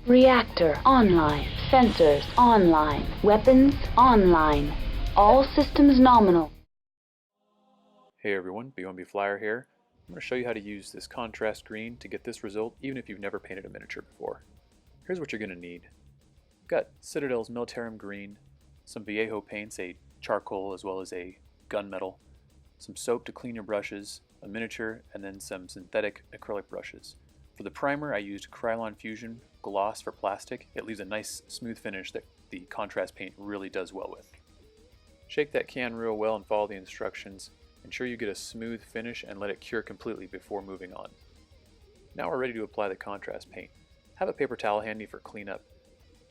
Reactor online. Sensors online. Weapons online. All systems nominal. Hey everyone, B1B Flyer here. I'm going to show you how to use this contrast green to get this result even if you've never painted a miniature before. Here's what you're going to need. I've got Citadel's Militarum green, some Viejo paints, a charcoal as well as a gunmetal, some soap to clean your brushes, a miniature, and then some synthetic acrylic brushes. For the primer I used Krylon Fusion Gloss for plastic. It leaves a nice smooth finish that the contrast paint really does well with. Shake that can real well and follow the instructions. Ensure you get a smooth finish and let it cure completely before moving on. Now we're ready to apply the contrast paint. Have a paper towel handy for cleanup.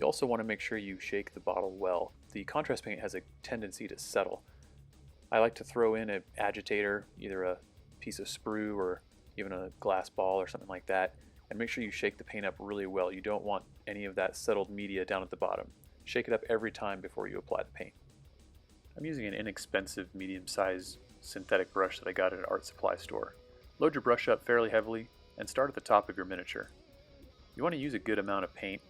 You also want to make sure you shake the bottle well. The contrast paint has a tendency to settle. I like to throw in an agitator, either a piece of sprue or even a glass ball or something like that, and make sure you shake the paint up really well. You don't want any of that settled media down at the bottom. Shake it up every time before you apply the paint. I'm using an inexpensive medium-sized synthetic brush that I got at an art supply store. Load your brush up fairly heavily and start at the top of your miniature. You want to use a good amount of paint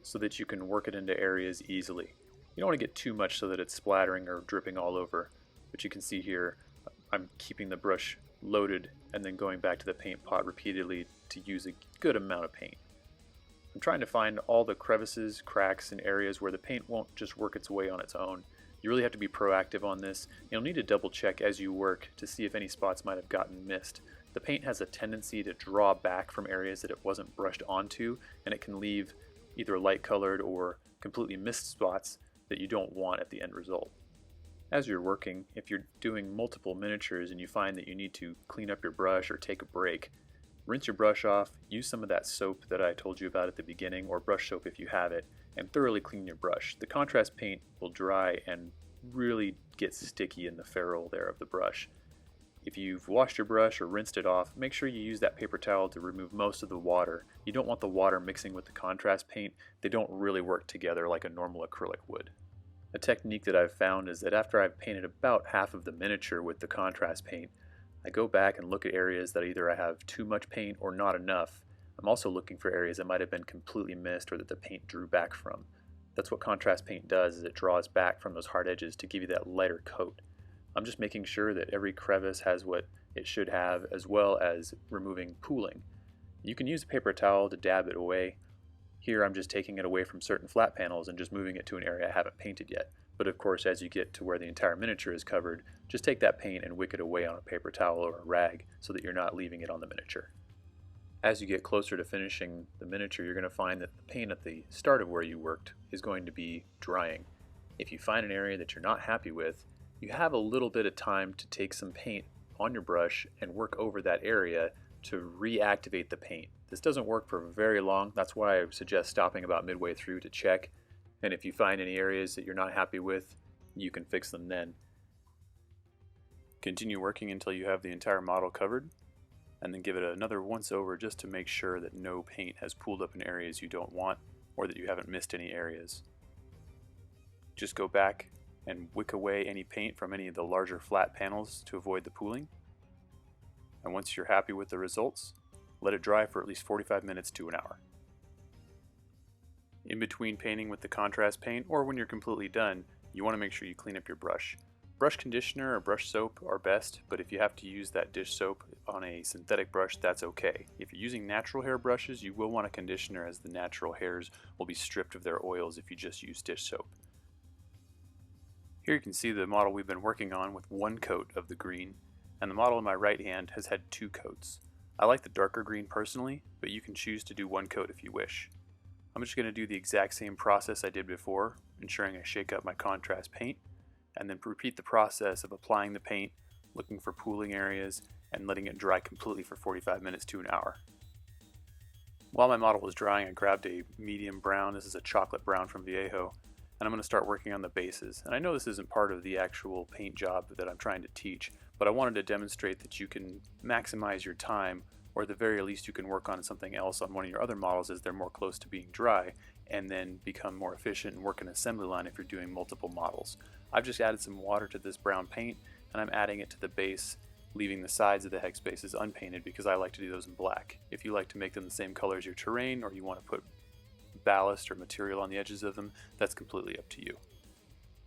so that you can work it into areas easily. You don't want to get too much so that it's splattering or dripping all over, but you can see here I'm keeping the brush loaded and then going back to the paint pot repeatedly to use a good amount of paint. I'm trying to find all the crevices, cracks, and areas where the paint won't just work its way on its own. You really have to be proactive on this. You'll need to double check as you work to see if any spots might have gotten missed. The paint has a tendency to draw back from areas that it wasn't brushed onto, and it can leave either light colored or completely missed spots that you don't want at the end result. As you're working, if you're doing multiple miniatures and you find that you need to clean up your brush or take a break, rinse your brush off, use some of that soap that I told you about at the beginning, or brush soap if you have it, and thoroughly clean your brush. The contrast paint will dry and really get sticky in the ferrule there of the brush. If you've washed your brush or rinsed it off, make sure you use that paper towel to remove most of the water. You don't want the water mixing with the contrast paint. They don't really work together like a normal acrylic would. A technique that I've found is that after I've painted about half of the miniature with the contrast paint, I go back and look at areas that either I have too much paint or not enough. I'm also looking for areas that might have been completely missed or that the paint drew back from. That's what contrast paint does, is it draws back from those hard edges to give you that lighter coat. I'm just making sure that every crevice has what it should have, as well as removing pooling. You can use a paper towel to dab it away. Here I'm just taking it away from certain flat panels and just moving it to an area I haven't painted yet. But of course, as you get to where the entire miniature is covered, just take that paint and wick it away on a paper towel or a rag so that you're not leaving it on the miniature. As you get closer to finishing the miniature, you're going to find that the paint at the start of where you worked is going to be drying. If you find an area that you're not happy with, you have a little bit of time to take some paint on your brush and work over that area to reactivate the paint. This doesn't work for very long. That's why I suggest stopping about midway through to check. And if you find any areas that you're not happy with, you can fix them then. Continue working until you have the entire model covered, and then give it another once over just to make sure that no paint has pooled up in areas you don't want or that you haven't missed any areas. Just go back and wick away any paint from any of the larger flat panels to avoid the pooling. And once you're happy with the results, let it dry for at least 45 minutes to an hour. In between painting with the contrast paint, or when you're completely done, you want to make sure you clean up your brush. Brush conditioner or brush soap are best, but if you have to use that dish soap on a synthetic brush, that's okay. If you're using natural hair brushes, you will want a conditioner, as the natural hairs will be stripped of their oils if you just use dish soap. Here you can see the model we've been working on with one coat of the green, and the model in my right hand has had 2 coats. I like the darker green personally, but you can choose to do 1 coat if you wish. I'm just going to do the exact same process I did before, ensuring I shake up my contrast paint, and then repeat the process of applying the paint, looking for pooling areas, and letting it dry completely for 45 minutes to an hour. While my model was drying, I grabbed a medium brown. This is a chocolate brown from Viejo, and I'm going to start working on the bases. And I know this isn't part of the actual paint job that I'm trying to teach, but I wanted to demonstrate that you can maximize your time, or at the very least you can work on something else on one of your other models as they're more close to being dry, and then become more efficient and work an assembly line if you're doing multiple models. I've just added some water to this brown paint, and I'm adding it to the base, leaving the sides of the hex bases unpainted because I like to do those in black. If you like to make them the same color as your terrain, or you want to put ballast or material on the edges of them, that's completely up to you.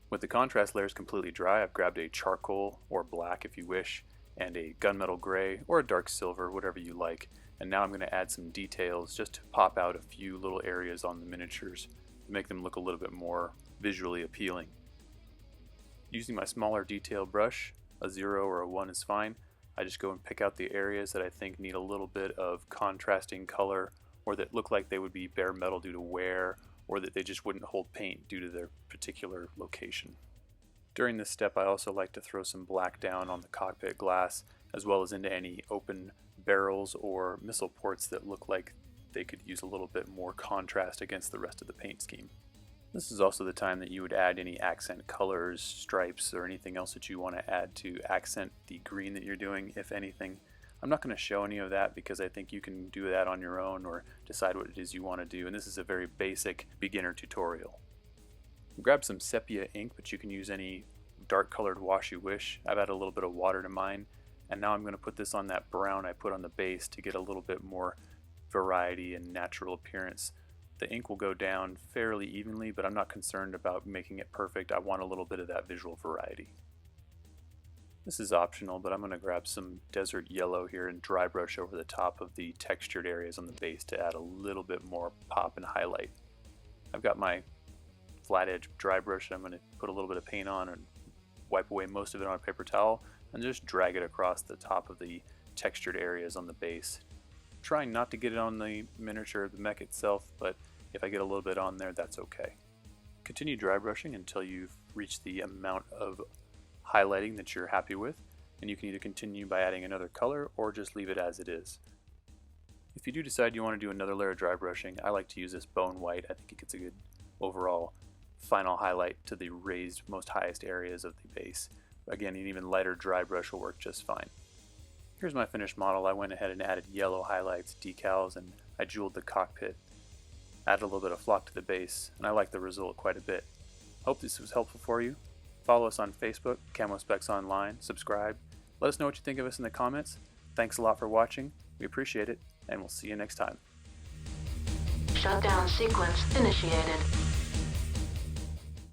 With the contrast layers completely dry, I've grabbed a charcoal or black if you wish, and a gunmetal gray or a dark silver, whatever you like. And now I'm going to add some details just to pop out a few little areas on the miniatures to make them look a little bit more visually appealing. Using my smaller detail brush, a 0 or a 1 is fine. I just go and pick out the areas that I think need a little bit of contrasting color, or that look like they would be bare metal due to wear, or that they just wouldn't hold paint due to their particular location. During this step, I also like to throw some black down on the cockpit glass, as well as into any open barrels or missile ports that look like they could use a little bit more contrast against the rest of the paint scheme. This is also the time that you would add any accent colors, stripes, or anything else that you want to add to accent the green that you're doing, if anything. I'm not going to show any of that because I think you can do that on your own or decide what it is you want to do, and this is a very basic beginner tutorial. Grab some sepia ink, but you can use any dark colored wash you wish. I've added a little bit of water to mine, and now I'm going to put this on that brown I put on the base to get a little bit more variety and natural appearance. The ink will go down fairly evenly, but I'm not concerned about making it perfect. I want a little bit of that visual variety. This is optional, but I'm going to grab some desert yellow here and dry brush over the top of the textured areas on the base to add a little bit more pop and highlight. I've got my flat edge dry brush. I'm going to put a little bit of paint on and wipe away most of it on a paper towel and just drag it across the top of the textured areas on the base. Trying not to get it on the miniature, the mech itself, but if I get a little bit on there, that's okay. Continue dry brushing until you've reached the amount of highlighting that you're happy with, and you can either continue by adding another color or just leave it as it is. If you do decide you want to do another layer of dry brushing, I like to use this bone white. I think it gets a good overall final highlight to the raised most highest areas of the base. Again, an even lighter dry brush will work just fine. Here's my finished model. I went ahead and added yellow highlights, decals, and I jeweled the cockpit. Added a little bit of flock to the base, and I like the result quite a bit. Hope this was helpful for you. Follow us on Facebook, Camo Specs Online, subscribe. Let us know what you think of us in the comments. Thanks a lot for watching. We appreciate it, and we'll see you next time. Shutdown sequence initiated.